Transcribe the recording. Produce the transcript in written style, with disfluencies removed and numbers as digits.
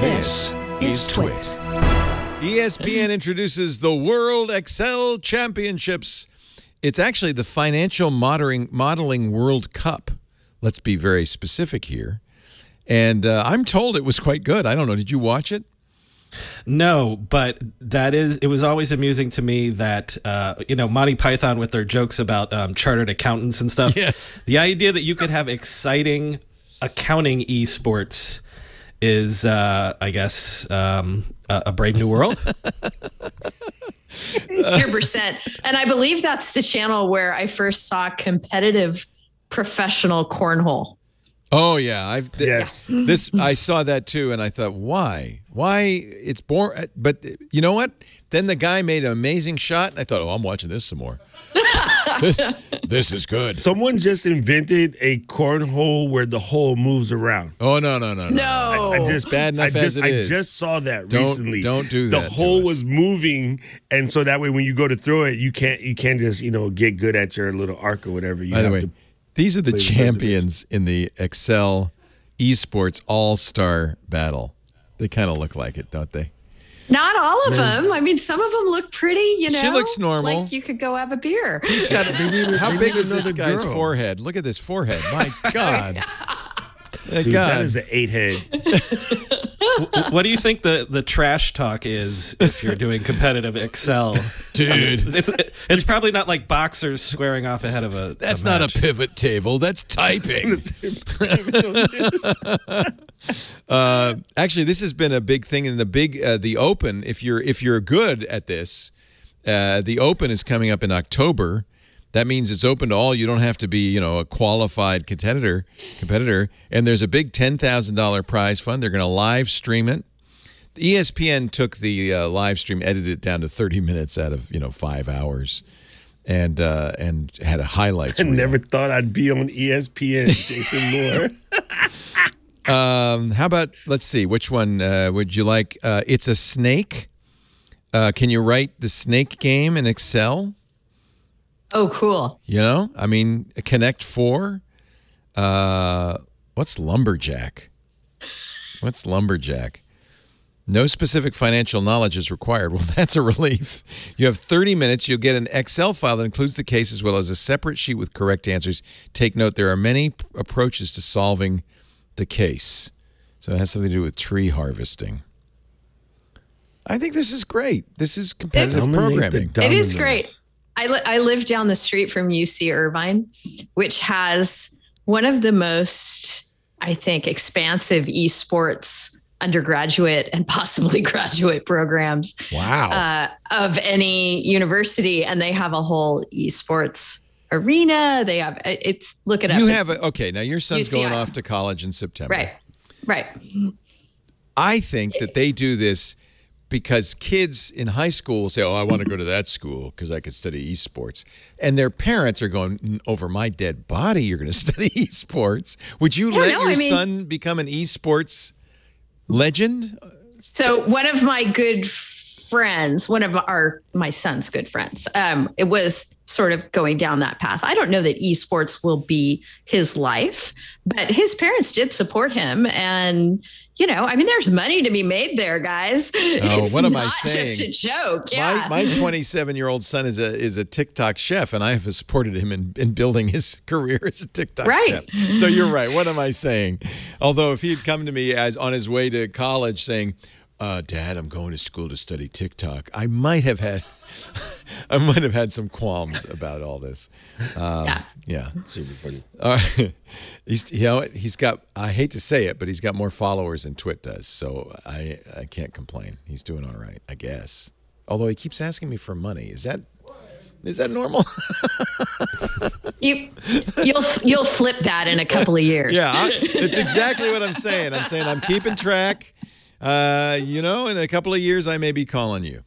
This is TWiT. ESPN introduces the World Excel Championships. It's actually the Financial Modeling World Cup. Let's be very specific here. And I'm told it was quite good. I don't know. Did you watch it? No, but it was always amusing to me that, Monty Python with their jokes about chartered accountants and stuff. Yes. The idea that you could have exciting accounting esports is, I guess, a brave new world. 100%. And I believe that's the channel where I first saw competitive professional cornhole. Oh yeah, yes. I saw that too, and I thought, why? It's boring. But you know what? Then the guy made an amazing shot, and I thought, oh, I'm watching this some more. This is good. Someone just invented a cornhole where the hole moves around. Oh no! I just bad enough as it is. I just saw that recently. Don't do that. The hole was moving, and so that way when you go to throw it, you can't just get good at your little arc or whatever. You have to. These are the champions in the Excel Esports All-Star Battle. They kind of look like it, don't they? Not all of them. I mean, some of them look pretty, She looks normal. Like you could go have a beer. He's got. How big is this guy's forehead? Look at this forehead. My God. Dude, that is an 8 head. What do you think the trash talk is if you're doing competitive Excel? Dude. It's probably not like boxers squaring off ahead of a That's a not match. a pivot table. That's typing. Actually, this has been a big thing in the Open. If you're good at this, the Open is coming up in October. That means it's open to all. You don't have to be, a qualified competitor. And there's a big $10,000 prize fund. They're going to live stream it. The ESPN took the live stream, edited it down to 30 minutes out of 5 hours, and had a highlights. I never thought I'd be on ESPN, Jason Moore. How about, let's see, which one would you like? It's a snake. Can you write the snake game in Excel? Oh, cool. I mean, Connect 4. What's lumberjack? No specific financial knowledge is required. Well, that's a relief. You have 30 minutes. You'll get an Excel file that includes the case as well as a separate sheet with correct answers. Take note, there are many approaches to solving the case. So it has something to do with tree harvesting. I think this is great. This is competitive programming. It is great. I live down the street from UC Irvine, which has one of the most, I think, expansive esports undergraduate and possibly graduate programs. Wow. Of any university. And they have a whole esports arena. They have, look it up. You have, okay, now your son's UCI. going off to college in September. Right. I think that they do this because kids in high school will say, oh, I want to go to that school because I could study esports. And their parents are going, over my dead body, you're going to study esports. Would you let your son become an esports legend? So one of my good friends, my son's good friends, it was sort of going down that path. I don't know that esports will be his life, but his parents did support him. And there's money to be made there, guys. Oh, what am I saying? It's not just a joke. Yeah. My 27-year-old son is a TikTok chef, and I have supported him in building his career as a TikTok chef. So you're right. What am I saying? Although if he had come to me as on his way to college saying, Dad, I'm going to school to study TikTok, I might have had some qualms about all this. Yeah. Super funny. He's got, I hate to say it, but he's got more followers than TWiT does, so I can't complain. He's doing all right, I guess. Although he keeps asking me for money. Is that normal? You'll flip that in a couple of years. Yeah, it's exactly what I'm saying. I'm saying I'm keeping track. In a couple of years, I may be calling you.